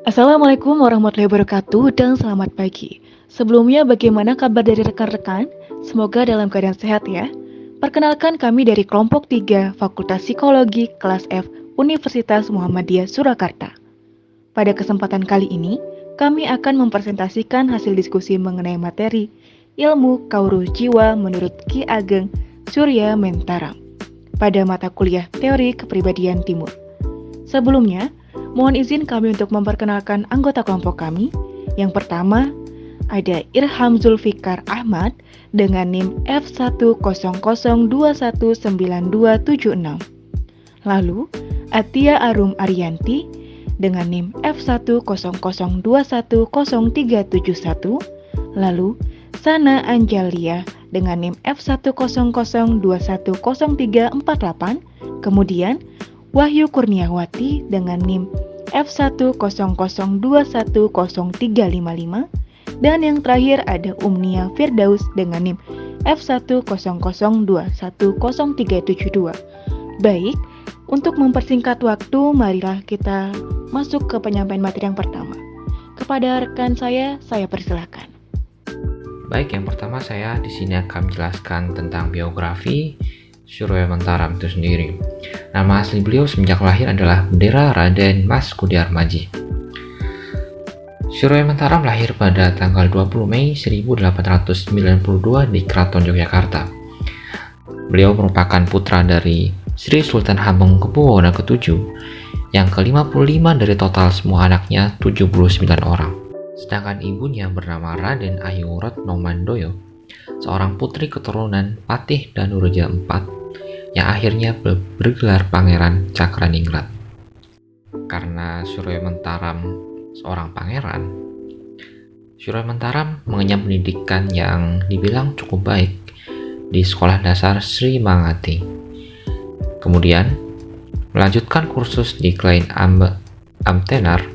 Assalamualaikum warahmatullahi wabarakatuh dan selamat pagi. Sebelumnya bagaimana kabar dari rekan-rekan? Semoga dalam keadaan sehat ya. Perkenalkan kami dari kelompok 3 Fakultas Psikologi kelas F Universitas Muhammadiyah Surakarta. Pada kesempatan kali ini, kami akan mempresentasikan hasil diskusi mengenai materi Ilmu Kauruh Jiwa menurut Ki Ageng Surya Mentaram pada mata kuliah Teori Kepribadian Timur. Sebelumnya, mohon izin kami untuk memperkenalkan anggota kelompok kami. Yang pertama, ada Irham Zulfikar Ahmad dengan NIM F100219276. Lalu, Atia Arum Ariyanti dengan NIM F100210371. Lalu, Sana Anjalia dengan NIM F100210348. Kemudian, Wahyu Kurniawati dengan NIM F100210355, dan yang terakhir ada Umnia Firdaus dengan NIM F100210372. Baik, untuk mempersingkat waktu, marilah kita masuk ke penyampaian materi yang pertama. Kepada rekan saya persilahkan. Baik, yang pertama saya di sini akan menjelaskan tentang biografi Surya Mentaram itu sendiri. Nama asli beliau semenjak lahir adalah Bendera Raden Mas Kudiarmaji. Surya Mentaram lahir pada tanggal 20 Mei 1892 di Kraton Yogyakarta. Beliau merupakan putra dari Sri Sultan Hamengkubuwono ke-7 yang ke-55 dari total semua anaknya 79 orang. Sedangkan ibunya bernama Raden Ayu Retno Mandoyo, seorang putri keturunan Patih Danureja IV yang akhirnya bergelar Pangeran Cakraningrat. Karena Surya Mentaram seorang pangeran, Surya Mentaram mengenyam pendidikan yang dibilang cukup baik di Sekolah Dasar Sri Mangati. Kemudian melanjutkan kursus di Klein Amtenar.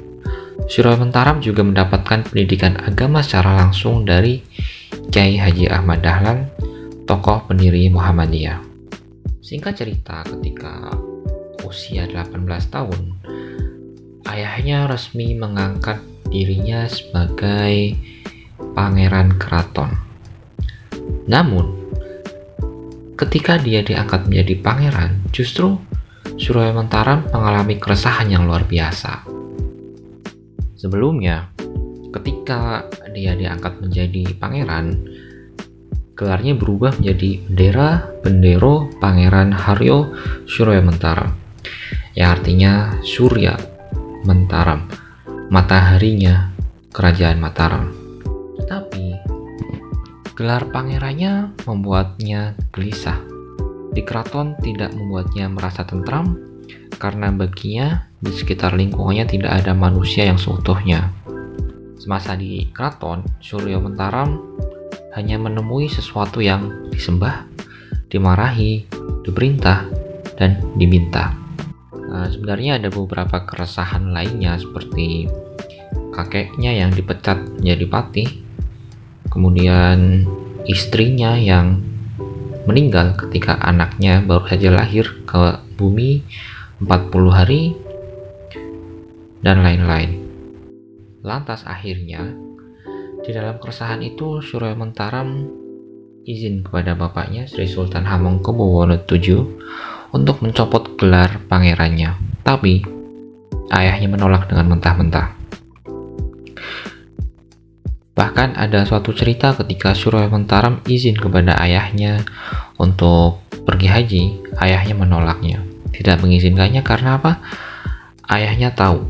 Surya Mentaram juga mendapatkan pendidikan agama secara langsung dari Kiai Haji Ahmad Dahlan, tokoh pendiri Muhammadiyah. Singkat cerita, ketika usia 18 tahun, ayahnya resmi mengangkat dirinya sebagai pangeran keraton. Namun, ketika dia diangkat menjadi pangeran, justru Surya Mentaram mengalami keresahan yang luar biasa. Sebelumnya, ketika dia diangkat menjadi pangeran, gelarnya berubah menjadi Bendero Pangeran Haryo Surya Mentaram, yang artinya Surya Mentaram, mataharinya Kerajaan Mataram. Tetapi gelar pangerannya membuatnya gelisah. Di keraton tidak membuatnya merasa tentram, karena baginya di sekitar lingkungannya tidak ada manusia yang seutuhnya. Semasa di keraton, Surya Mentaram hanya menemui sesuatu yang disembah, dimarahi, diperintah, dan diminta. Sebenarnya ada beberapa keresahan lainnya, seperti kakeknya yang dipecat menjadi patih, kemudian istrinya yang meninggal ketika anaknya baru saja lahir ke bumi 40 hari, dan lain-lain. Lantas akhirnya, di dalam keresahan itu, Surya Mentaram izin kepada bapaknya Sri Sultan Hamengkubuwono VII untuk mencopot gelar pangerannya. Tapi ayahnya menolak dengan mentah-mentah. Bahkan ada suatu cerita ketika Surya Mentaram izin kepada ayahnya untuk pergi haji, ayahnya menolaknya. Tidak mengizinkannya karena apa? Ayahnya tahu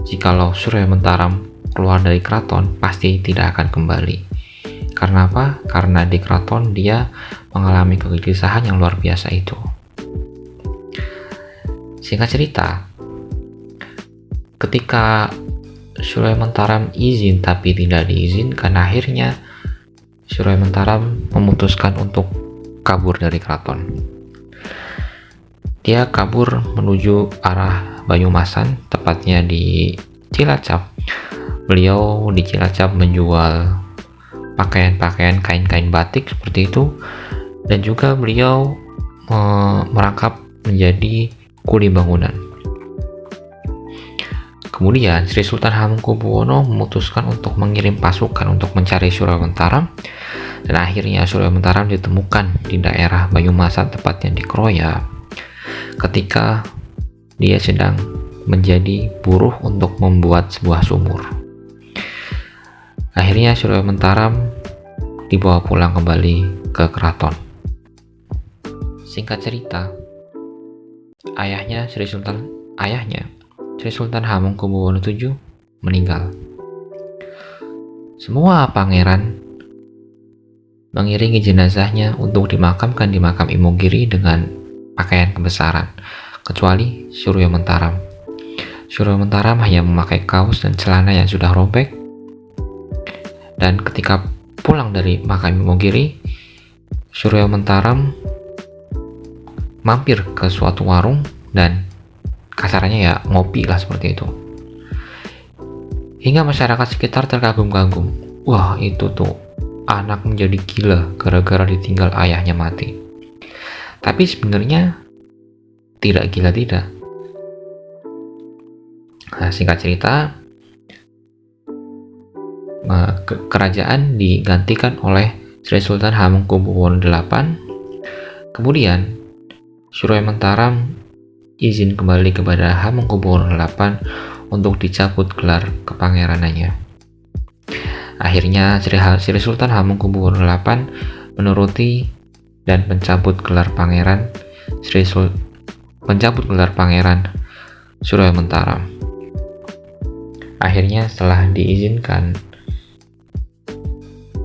jikalau Surya Mentaram keluar dari keraton pasti tidak akan kembali. Karena apa? Karena di keraton dia mengalami kegelisahan yang luar biasa itu. Singkat cerita, ketika Surya Mentaram izin tapi tidak diizinkan, akhirnya Surya Mentaram memutuskan untuk kabur dari keraton. Dia kabur menuju arah Banyumasan, tepatnya di Cilacap. Beliau di Cilacap menjual pakaian-pakaian kain-kain batik seperti itu, dan juga beliau merangkap menjadi kuli bangunan. Kemudian Sri Sultan Hamengkubuwono memutuskan untuk mengirim pasukan untuk mencari Surya Mentaram, dan akhirnya Surya Mentaram ditemukan di daerah Banyumasan, tepatnya di Kroya, ketika dia sedang menjadi buruh untuk membuat sebuah sumur. Akhirnya Surya Mentaram dibawa pulang kembali ke keraton. Singkat cerita, ayahnya Sri Sultan Hamengkubuwono VII meninggal. Semua pangeran mengiringi jenazahnya untuk dimakamkan di makam Imogiri dengan pakaian kebesaran, kecuali Surya Mentaram. Surya Mentaram hanya memakai kaos dan celana yang sudah robek, dan ketika pulang dari makam Imogiri, Surya Mentaram mampir ke suatu warung dan kasarnya ya ngopi lah seperti itu. Hingga masyarakat sekitar terkagum-kagum. Wah, itu tuh anak menjadi gila gara-gara ditinggal ayahnya mati. Tapi sebenarnya tidak gila tidak. Nah, singkat cerita, kerajaan digantikan oleh Sri Sultan Hamengkubuwono VIII. Kemudian Surya Mentaram izin kembali kepada Hamengkubuwono VIII untuk dicabut gelar kepangeranannya. Akhirnya Sri Sultan Hamengkubuwono VIII menuruti dan mencabut gelar pangeran Surya Mentaram. Akhirnya setelah diizinkan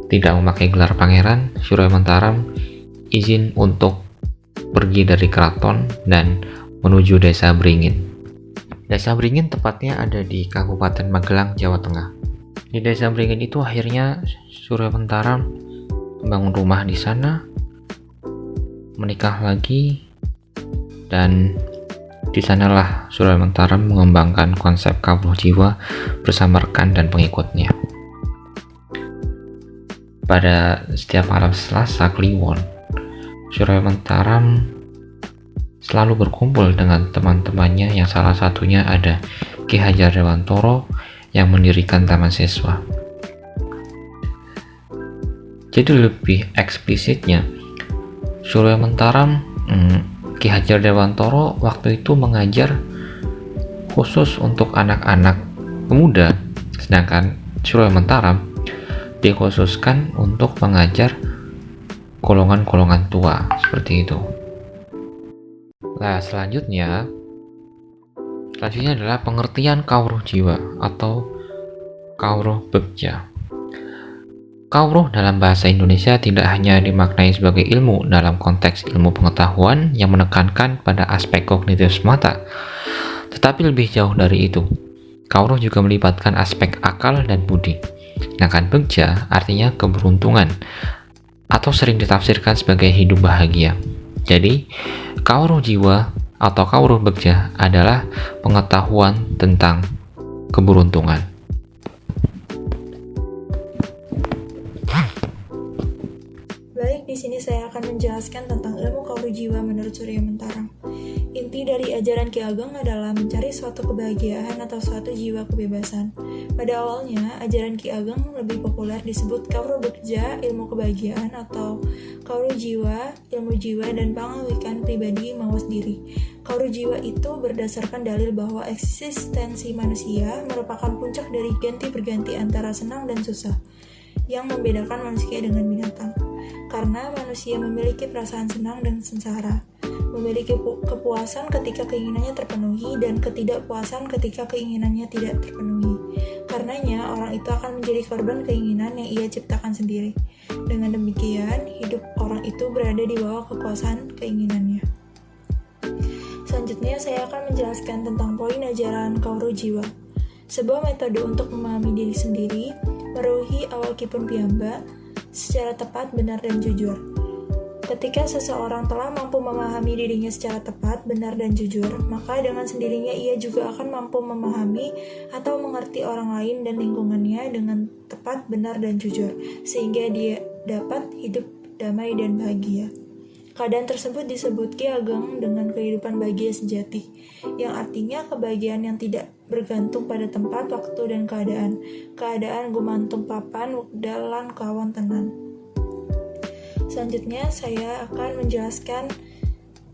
tidak memakai gelar pangeran, Surya Mentaram izin untuk pergi dari keraton dan menuju Desa Bringin. Desa Bringin tepatnya ada di Kabupaten Magelang, Jawa Tengah. Di Desa Bringin itu akhirnya Surya Mentaram membangun rumah di sana, menikah lagi, dan di sanalah Surya Mentaram mengembangkan konsep kawruh jiwa bersama rekan dan pengikutnya. Pada setiap malam Selasa Kliwon, Surya Mentaram selalu berkumpul dengan teman-temannya yang salah satunya ada Ki Hajar Dewantoro yang mendirikan Taman Siswa. Jadi lebih eksplisitnya, Surya Mentaram, Ki Hajar Dewantoro waktu itu mengajar khusus untuk anak-anak pemuda, sedangkan Surya Mentaram dikhususkan untuk mengajar golongan-golongan tua, seperti itu. Nah, selanjutnya adalah pengertian kawruh jiwa atau kawruh begja. Kawruh dalam bahasa Indonesia tidak hanya dimaknai sebagai ilmu dalam konteks ilmu pengetahuan yang menekankan pada aspek kognitif semata, tetapi lebih jauh dari itu. Kawruh juga melibatkan aspek akal dan budi. Sedangkan begja artinya keberuntungan atau sering ditafsirkan sebagai hidup bahagia. Jadi, kawruh jiwa atau kawruh begja adalah pengetahuan tentang keberuntungan. Baik, di sini saya akan menjelaskan tentang ilmu kawruh jiwa menurut Surya Mentaram. Inti dari ajaran Ki Ageng adalah mencari suatu kebahagiaan atau suatu jiwa kebebasan. Pada awalnya, ajaran Ki Ageng lebih populer disebut kawruh begja, ilmu kebahagiaan, atau kawruh jiwa, ilmu jiwa, dan pengawikan pribadi mawas diri. Kawruh jiwa itu berdasarkan dalil bahwa eksistensi manusia merupakan puncak dari ganti-berganti antara senang dan susah, yang membedakan manusia dengan binatang. Karena manusia memiliki perasaan senang dan sengsara, memiliki kepuasan ketika keinginannya terpenuhi dan ketidakpuasan ketika keinginannya tidak terpenuhi. Karenanya, orang itu akan menjadi korban keinginan yang ia ciptakan sendiri. Dengan demikian, hidup orang itu berada di bawah kekuasaan keinginannya. Selanjutnya, saya akan menjelaskan tentang poin ajaran kawruh jiwa. Sebuah metode untuk memahami diri sendiri, meruhi awakipun piyambak, secara tepat, benar, dan jujur. Ketika seseorang telah mampu memahami dirinya secara tepat, benar, dan jujur, maka dengan sendirinya ia juga akan mampu memahami atau mengerti orang lain dan lingkungannya dengan tepat, benar, dan jujur, sehingga dia dapat hidup damai dan bahagia. Keadaan tersebut disebut Ki Ageng dengan kehidupan bahagia sejati, yang artinya kebahagiaan yang tidak bergantung pada tempat, waktu, dan keadaan. Keadaan gumantung papan dalan kawan tenan. Selanjutnya saya akan menjelaskan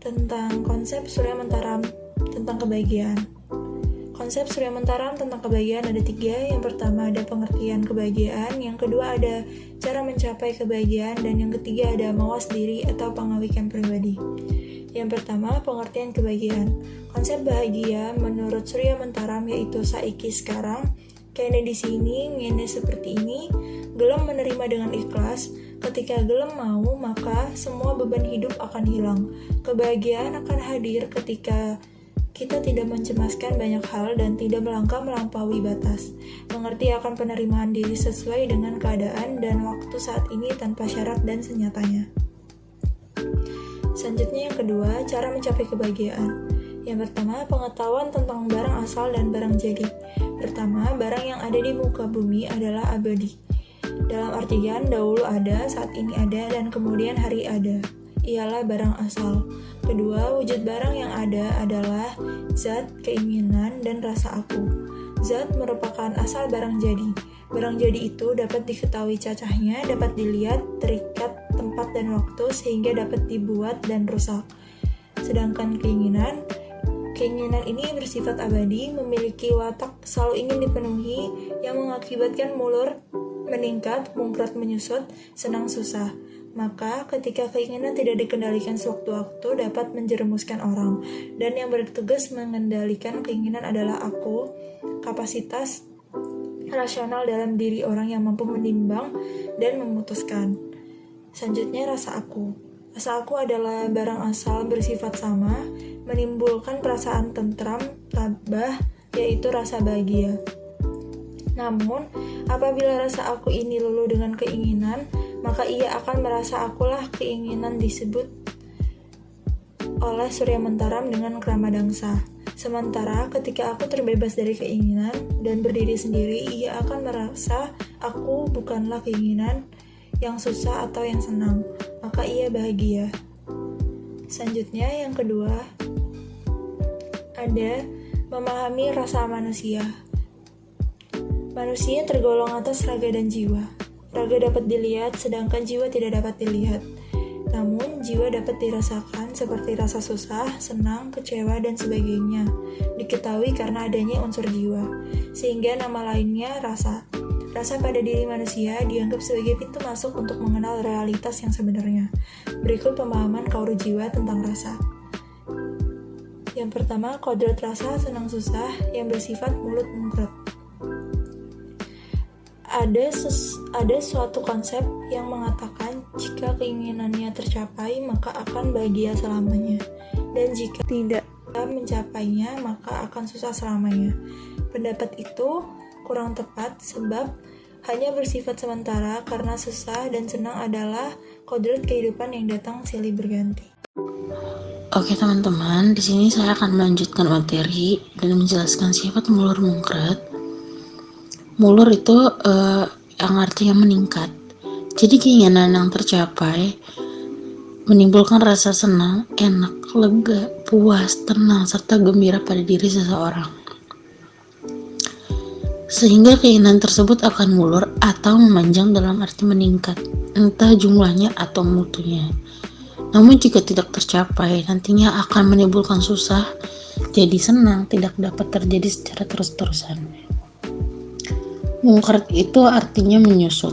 tentang konsep Surya Mentaram tentang kebahagiaan. Konsep Surya Mentaram tentang kebahagiaan ada 3. Yang pertama ada pengertian kebahagiaan, yang kedua ada cara mencapai kebahagiaan, dan yang ketiga ada mawas diri atau pangawikan pribadi. Yang pertama, pengertian kebahagiaan. Konsep bahagia menurut Surya Mentaram yaitu saiki sekarang, kene di sini, ngene seperti ini, gelem menerima dengan ikhlas. Ketika gelem mau, maka semua beban hidup akan hilang. Kebahagiaan akan hadir ketika kita tidak mencemaskan banyak hal dan tidak melangkah melampaui batas. Mengerti akan penerimaan diri sesuai dengan keadaan dan waktu saat ini tanpa syarat dan senyatanya. Selanjutnya yang kedua, cara mencapai kebahagiaan. Yang pertama, pengetahuan tentang barang asal dan barang jadi. Pertama, barang yang ada di muka bumi adalah abadi. Dalam artian dahulu ada, saat ini ada, dan kemudian hari ada. Ialah barang asal. Kedua, wujud barang yang ada adalah zat, keinginan, dan rasa aku. Zat merupakan asal barang jadi. Barang jadi itu dapat diketahui cacahnya, dapat dilihat, terikat tempat dan waktu sehingga dapat dibuat dan rusak. Sedangkan keinginan ini bersifat abadi, memiliki watak selalu ingin dipenuhi, yang mengakibatkan mulur meningkat, mungkrat menyusut, senang susah. Maka ketika keinginan tidak dikendalikan sewaktu-waktu dapat menjerumuskan orang, dan yang bertugas mengendalikan keinginan adalah aku, kapasitas rasional dalam diri orang yang mampu menimbang dan memutuskan. Selanjutnya rasa aku. Rasa aku adalah barang asal bersifat sama, menimbulkan perasaan tentram, tabah, yaitu rasa bahagia. Namun, apabila rasa aku ini luluh dengan keinginan, maka ia akan merasa akulah keinginan disebut oleh Surya Mentaram dengan kramadangsa. Sementara ketika aku terbebas dari keinginan dan berdiri sendiri, ia akan merasa aku bukanlah keinginan yang susah atau yang senang, maka ia bahagia. Selanjutnya yang kedua, ada memahami rasa manusia. Manusia tergolong atas raga dan jiwa. Raga dapat dilihat, sedangkan jiwa tidak dapat dilihat. Namun, jiwa dapat dirasakan seperti rasa susah, senang, kecewa, dan sebagainya. Diketahui karena adanya unsur jiwa. Sehingga nama lainnya rasa. Rasa pada diri manusia dianggap sebagai pintu masuk untuk mengenal realitas yang sebenarnya. Berikut pemahaman kauru jiwa tentang rasa. Yang pertama, kodrat rasa senang susah yang bersifat mulut mungkrat. Ada suatu konsep yang mengatakan jika keinginannya tercapai maka akan bahagia selamanya, dan jika tidak mencapainya maka akan susah selamanya. Pendapat itu kurang tepat sebab hanya bersifat sementara karena susah dan senang adalah kodrat kehidupan yang datang silih berganti. Oke teman-teman, di sini saya akan melanjutkan materi dan menjelaskan sifat mulur mungkrat. Mulur itu yang artinya meningkat. Jadi keinginan yang tercapai menimbulkan rasa senang, enak, lega, puas, tenang, serta gembira pada diri seseorang. Sehingga keinginan tersebut akan mulur atau memanjang dalam arti meningkat, entah jumlahnya atau mutunya. Namun jika tidak tercapai, nantinya akan menimbulkan susah, jadi senang tidak dapat terjadi secara terus-terusan. Mungkrat itu artinya menyusut.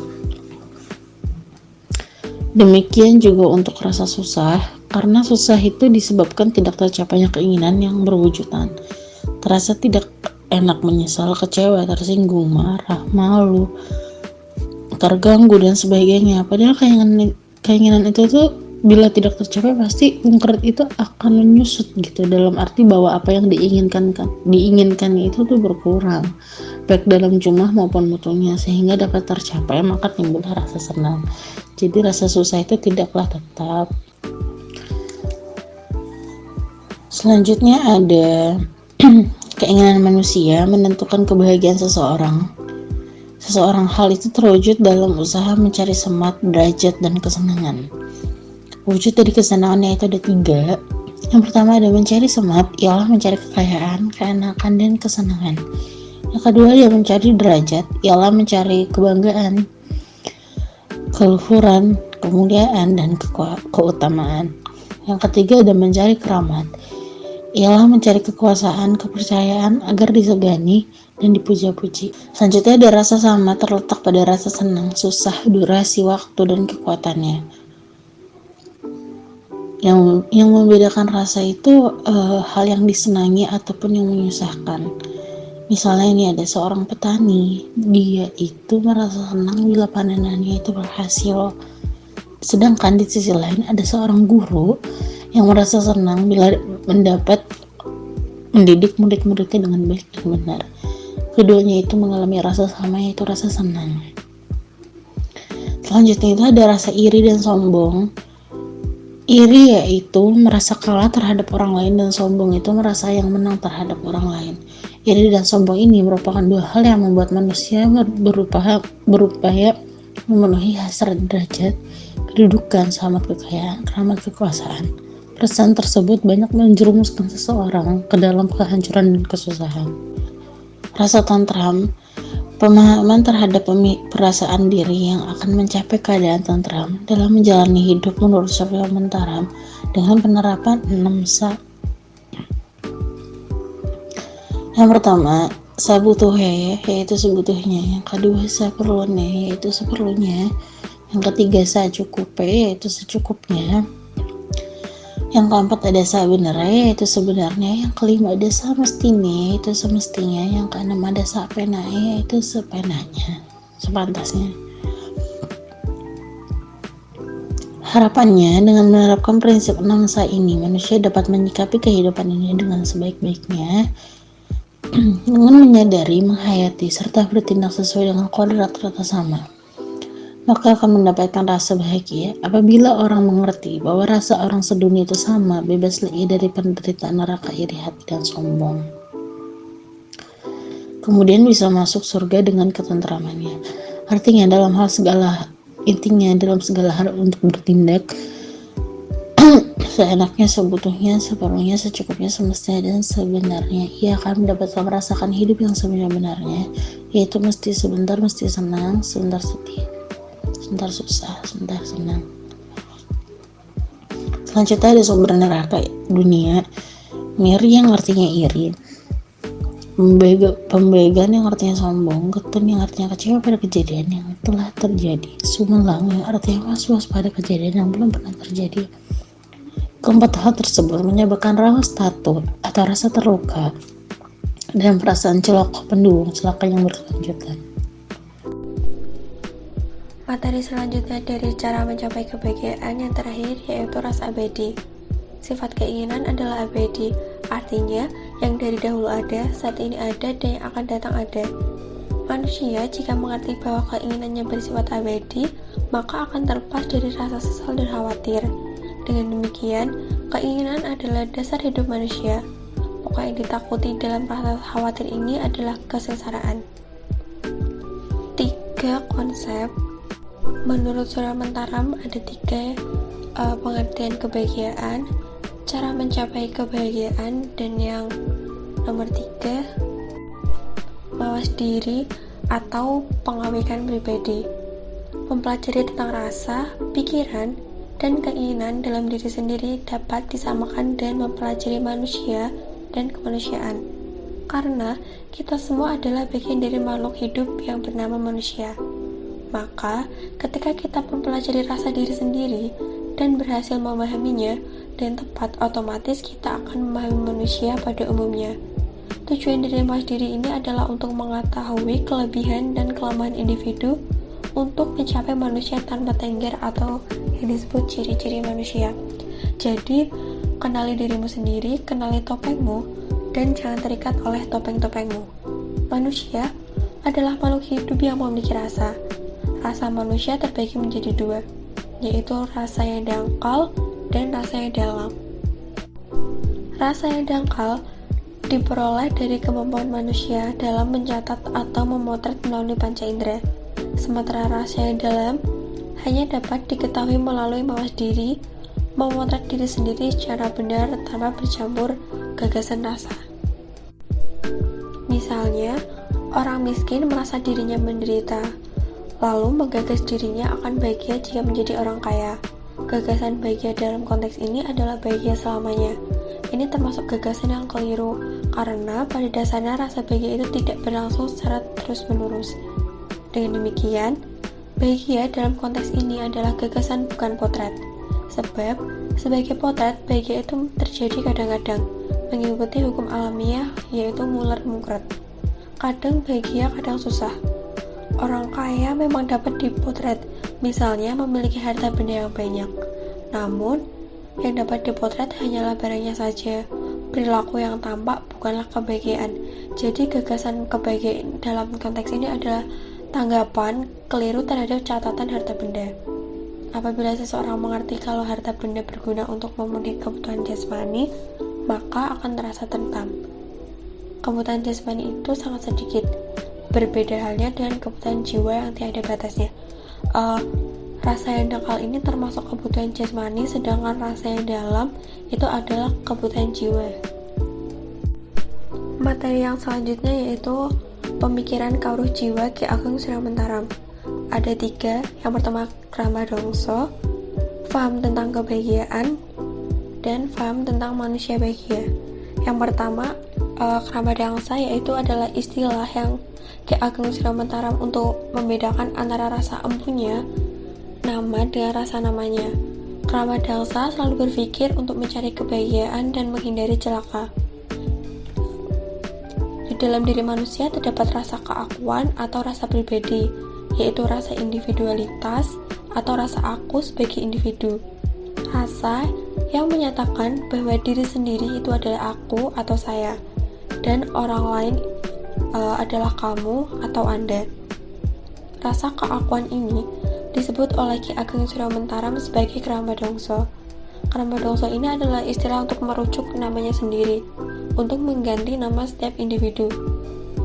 Demikian juga untuk rasa susah, karena susah itu disebabkan tidak tercapainya keinginan yang berwujudan. Terasa tidak enak, menyesal, kecewa, tersinggung, marah, malu, terganggu, dan sebagainya. Padahal keinginan itu tuh bila tidak tercapai pasti mungkrat itu akan menyusut gitu, dalam arti bahwa apa yang diinginkan itu tuh berkurang baik dalam jumlah maupun mutunya, sehingga dapat tercapai maka timbul rasa senang. Jadi rasa susah itu tidaklah tetap. Selanjutnya ada keinginan manusia menentukan kebahagiaan seseorang. Seseorang hal itu terwujud dalam usaha mencari semat, derajat, dan kesenangan. Wujud dari kesenangannya itu ada 3, Yang pertama ada mencari semat, ialah mencari kekayaan, keenakan, dan kesenangan. Yang kedua dia mencari derajat, ialah mencari kebanggaan, keluhuran, kemuliaan, dan keutamaan. Yang ketiga ada mencari keramat, ialah mencari kekuasaan, kepercayaan agar disegani dan dipuja-puji. Selanjutnya ada rasa sama, terletak pada rasa senang, susah, durasi, waktu, dan kekuatannya. Yang membedakan rasa itu hal yang disenangi ataupun yang menyusahkan. Misalnya ini ada seorang petani, dia itu merasa senang bila panenannya itu berhasil. Sedangkan di sisi lain ada seorang guru yang merasa senang bila mendidik murid-muridnya dengan baik dan benar. Keduanya itu mengalami rasa sama, yaitu rasa senang. Selanjutnya itu ada rasa iri dan sombong. Iri yaitu merasa kalah terhadap orang lain, dan sombong itu merasa yang menang terhadap orang lain. Iri dan sombong ini merupakan dua hal yang membuat manusia berupaya memenuhi hasrat derajat, kedudukan, selamat kekayaan, keramat kekuasaan. Perasaan tersebut banyak menjerumuskan seseorang ke dalam kehancuran dan kesusahan. Rasa tentram, pemahaman terhadap perasaan diri yang akan mencapai keadaan tentram dalam menjalani hidup menurut Surya Mentaram dengan penerapan 6 sa. Yang pertama, sabutuhe, yaitu sebutuhnya. Yang kedua, saperlune, yaitu seperlunya. Yang ketiga, sacukupe, yaitu secukupnya. Yang keempat ada sabenere, yaitu sebenarnya. Yang kelima ada samestine, yaitu semestinya. Yang keenam ada sapenae, yaitu sepenanya, sepantasnya. Harapannya, dengan menerapkan prinsip 6 sa ini, manusia dapat menyikapi kehidupan ini dengan sebaik-baiknya, dengan menyadari, menghayati, serta bertindak sesuai dengan kodrat rata sama. Maka akan mendapatkan rasa bahagia apabila orang mengerti bahwa rasa orang sedunia itu sama, bebas lagi dari penderitaan neraka, iri hati, dan sombong. Kemudian bisa masuk surga dengan ketentramannya. Artinya dalam segala hal untuk bertindak seenaknya, sebutuhnya, seperlunya, secukupnya, semestinya, dan sebenarnya. Ia akan mendapatkan merasakan hidup yang sebenarnya, yaitu mesti sebentar mesti senang, sebentar sedih, sebentar susah, sebentar senang. Selanjutnya ada sumber neraka dunia, miri yang artinya iri, pembegaan yang artinya sombong, ketun yang artinya kecewa pada kejadian yang telah terjadi, sumelang yang artinya was-was pada kejadian yang belum pernah terjadi. Keempat hal tersebut menyebabkan rasa takut atau rasa terluka dan perasaan celaka pendukung celaka yang berkelanjutan. Materi selanjutnya dari cara mencapai kebahagiaan yang terakhir, yaitu rasa abadi. Sifat keinginan adalah abadi, artinya yang dari dahulu ada, saat ini ada, dan yang akan datang ada. Manusia jika mengerti bahwa keinginannya bersifat abadi, maka akan terlepas dari rasa sesal dan khawatir. Dengan demikian, keinginan adalah dasar hidup manusia. Pokok yang ditakuti dalam rasa khawatir ini adalah kesengsaraan. 3 konsep. Menurut Surya Mentaram ada 3 pengertian kebahagiaan, cara mencapai kebahagiaan, dan yang nomor 3, mawas diri atau pengawekan pribadi. Mempelajari tentang rasa, pikiran, dan keinginan dalam diri sendiri dapat disamakan dengan mempelajari manusia dan kemanusiaan. Karena kita semua adalah bagian dari makhluk hidup yang bernama manusia. Maka, ketika kita mempelajari rasa diri sendiri dan berhasil memahaminya dengan tepat, otomatis kita akan memahami manusia pada umumnya. Tujuan dari mawas diri ini adalah untuk mengetahui kelebihan dan kelemahan individu untuk mencapai manusia tanpa tengger atau yang disebut ciri-ciri manusia. Jadi, kenali dirimu sendiri, kenali topengmu, dan jangan terikat oleh topeng-topengmu. Manusia adalah makhluk hidup yang memiliki rasa. Rasa manusia terbagi menjadi 2, yaitu rasa yang dangkal dan rasa yang dalam. Rasa yang dangkal diperoleh dari kemampuan manusia dalam mencatat atau memotret melalui panca indera. Sementara rasa yang dalam hanya dapat diketahui melalui mawas diri, memotret diri sendiri secara benar tanpa bercampur gagasan rasa. Misalnya, orang miskin merasa dirinya menderita, lalu menggagas dirinya akan bahagia jika menjadi orang kaya. Gagasan bahagia dalam konteks ini adalah bahagia selamanya. Ini termasuk gagasan yang keliru, karena pada dasarnya rasa bahagia itu tidak berlangsung secara terus-menerus. Dengan demikian, bahagia dalam konteks ini adalah gagasan bukan potret. Sebab, sebagai potret, bahagia itu terjadi kadang-kadang, mengikuti hukum alamiah, yaitu muler-mungkret. Kadang bahagia, kadang susah. Orang kaya memang dapat dipotret, misalnya memiliki harta benda yang banyak. Namun, yang dapat dipotret hanyalah barangnya saja. Perilaku yang tampak bukanlah kebahagiaan. Jadi gagasan kebahagiaan dalam konteks ini adalah tanggapan keliru terhadap catatan harta benda. Apabila seseorang mengerti kalau harta benda berguna untuk memenuhi kebutuhan jasmani, maka akan terasa tentam. Kebutuhan jasmani itu sangat sedikit. Berbeda halnya dengan kebutuhan jiwa yang tiada batasnya. Rasa yang dangkal ini termasuk kebutuhan jasmani, sedangkan rasa yang dalam itu adalah kebutuhan jiwa. Materi yang selanjutnya yaitu pemikiran kawruh jiwa Ki Ageng Surya Mentaram. Ada 3. Yang pertama, Krama Dongso, faham tentang kebahagiaan, dan faham tentang manusia bahagia. Yang pertama, Krama Dangsa, yaitu adalah istilah yang Ki Ageng Surya Mentaram untuk membedakan antara rasa empunya nama dengan rasa namanya. Krama Dangsa selalu berpikir untuk mencari kebahagiaan dan menghindari celaka. Di dalam diri manusia terdapat rasa keakuan atau rasa pribadi, yaitu rasa individualitas atau rasa aku sebagai individu. Rasa yang menyatakan bahwa diri sendiri itu adalah aku atau saya, dan orang lain adalah kamu atau Anda. Rasa keakuan ini disebut oleh Ki Ageng Surya Mentaram sebagai Krama Dongso. Krama Dongso ini adalah istilah untuk merujuk namanya sendiri, untuk mengganti nama setiap individu.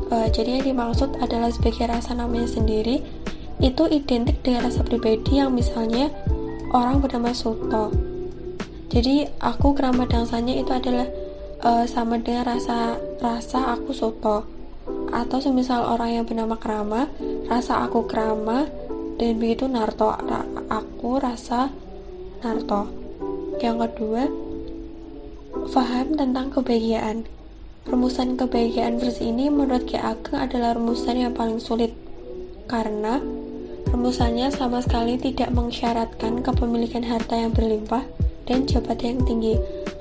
Jadi yang dimaksud adalah sebagai rasa namanya sendiri, itu identik dengan rasa pribadi yang misalnya orang bernama Suto. Jadi aku Krama Dangsanya itu adalah sama dengan rasa aku Suto. Atau semisal orang yang bernama Krama, rasa aku Krama, dan begitu Narto, aku rasa Narto. Yang kedua, faham tentang kebahagiaan. Rumusan kebahagiaan versi ini menurut Ki Ageng adalah rumusan yang paling sulit, karena rumusannya sama sekali tidak mensyaratkan kepemilikan harta yang berlimpah dan jabatan yang tinggi,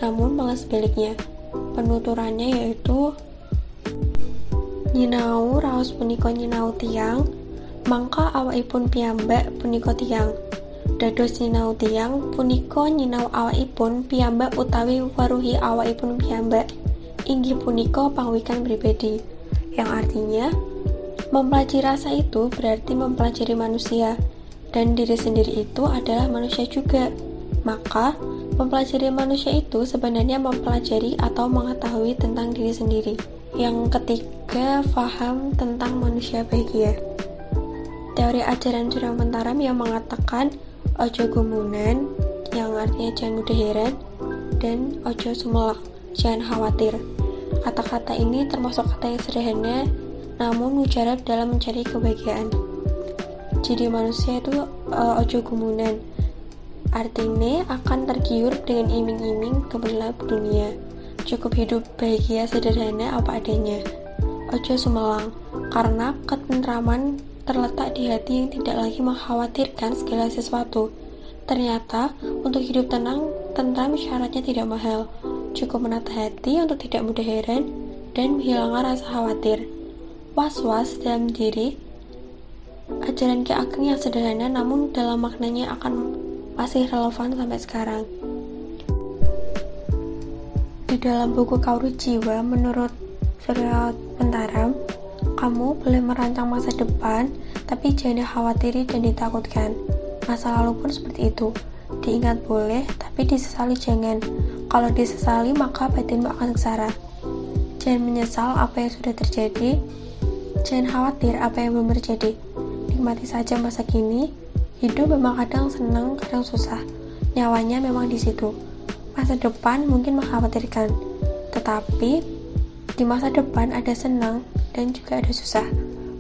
namun malah sebaliknya. Penuturannya yaitu nyinau raos punika nyinau tiang, mangka awakipun piyambak punika tiang. Dados nyinau tiang punika nyinau awakipun piyambak utawi waruhi awakipun piyambak. Inggih punika pangwikan pribadi, yang artinya mempelajari rasa itu berarti mempelajari manusia, dan diri sendiri itu adalah manusia juga. Maka mempelajari manusia itu sebenarnya mempelajari atau mengetahui tentang diri sendiri. Yang ketiga, faham tentang manusia bahagia. Teori ajaran Surya Mentaram yang mengatakan ojo gumunan, yang artinya jangan mudah heran, dan ojo sumelak, jangan khawatir. Kata-kata ini termasuk kata yang sederhana, namun mujarab dalam mencari kebahagiaan. Jadi manusia itu ojo gumunan, artinya akan tergiur dengan iming-iming keberlap dunia. Cukup hidup bahagia sederhana apa adanya. Ojo sumelang, karena ketentraman terletak di hati yang tidak lagi mengkhawatirkan segala sesuatu. Ternyata untuk hidup tentram syaratnya tidak mahal. Cukup menata hati untuk tidak mudah heran dan menghilangkan rasa khawatir. Was-was dalam diri. Ajaran Ki Ageng yang sederhana namun dalam maknanya akan masih relevan sampai sekarang. Di dalam buku Kawruh Jiwa menurut Surya Mentaram, kamu boleh merancang masa depan, tapi jangan dikhawatiri dan ditakutkan. Masa lalu pun seperti itu. Diingat boleh, tapi disesali jangan. Kalau disesali, maka batinmu akan sengsara. Jangan menyesal apa yang sudah terjadi. Jangan khawatir apa yang belum terjadi. Nikmati saja masa kini. Hidup memang kadang senang, kadang susah. nyawanya memang di situ. Masa depan mungkin mengkhawatirkan, tetapi di masa depan ada senang dan juga ada susah.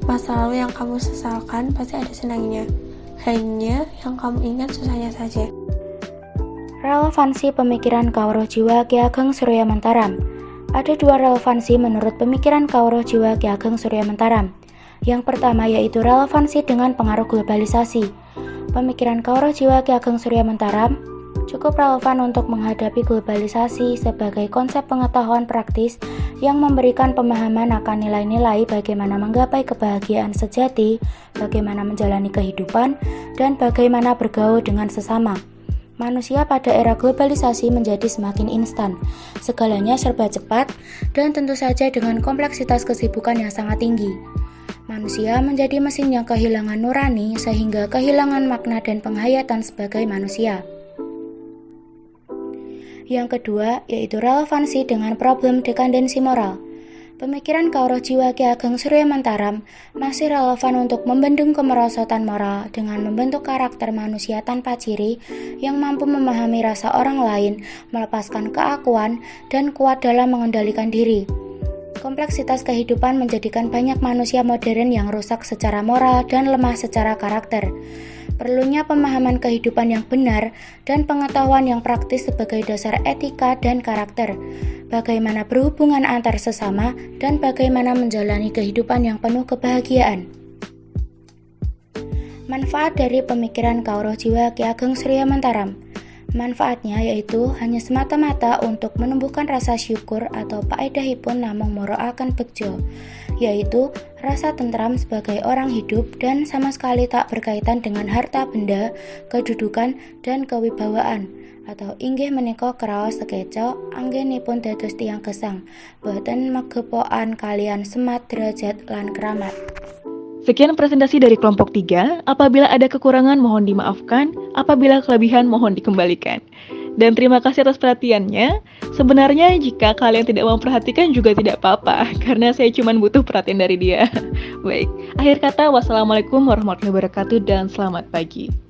Masa lalu yang kamu sesalkan pasti ada senangnya. Hanya yang kamu ingat susahnya saja. Relevansi pemikiran Kawruh Jiwa Ki Ageng Surya Mentaram. Ada dua relevansi menurut pemikiran Kawruh Jiwa Ki Ageng Surya Mentaram. Yang pertama yaitu relevansi dengan pengaruh globalisasi. Pemikiran Kawruh Jiwa Ki Ageng Surya Mentaram cukup relevan untuk menghadapi globalisasi sebagai konsep pengetahuan praktis yang memberikan pemahaman akan nilai-nilai bagaimana menggapai kebahagiaan sejati, bagaimana menjalani kehidupan, dan bagaimana bergaul dengan sesama. Manusia pada era globalisasi menjadi semakin instan, segalanya serba cepat, dan tentu saja dengan kompleksitas kesibukan yang sangat tinggi. Manusia menjadi mesin yang kehilangan nurani sehingga kehilangan makna dan penghayatan sebagai manusia. Yang kedua, yaitu relevansi dengan problem dekandensi moral. Pemikiran Kawruh Jiwa Ki Ageng Surya Mentaram masih relevan untuk membendung kemerosotan moral dengan membentuk karakter manusia tanpa ciri yang mampu memahami rasa orang lain, melepaskan keakuan, dan kuat dalam mengendalikan diri. Kompleksitas kehidupan menjadikan banyak manusia modern yang rusak secara moral dan lemah secara karakter. Perlunya pemahaman kehidupan yang benar dan pengetahuan yang praktis sebagai dasar etika dan karakter. Bagaimana berhubungan antar sesama dan bagaimana menjalani kehidupan yang penuh kebahagiaan. Manfaat dari pemikiran Kawruh Jiwa Ki Ageng Surya Mentaram. Manfaatnya yaitu hanya semata-mata untuk menumbuhkan rasa syukur atau paedahipun namung moro akan bekjo, yaitu rasa tentram sebagai orang hidup dan sama sekali tak berkaitan dengan harta benda, kedudukan, dan kewibawaan. Atau inggih menika kraos sekeca anggenipun dados tiyang gesang, boten megepokan kalian semat derajat lan keramat. Sekian presentasi dari kelompok 3. Apabila ada kekurangan mohon dimaafkan, apabila kelebihan mohon dikembalikan. Dan terima kasih atas perhatiannya. Sebenarnya jika kalian tidak mau perhatikan juga tidak apa-apa, karena saya cuma butuh perhatian dari dia. Baik, akhir kata wassalamualaikum warahmatullahi wabarakatuh dan selamat pagi.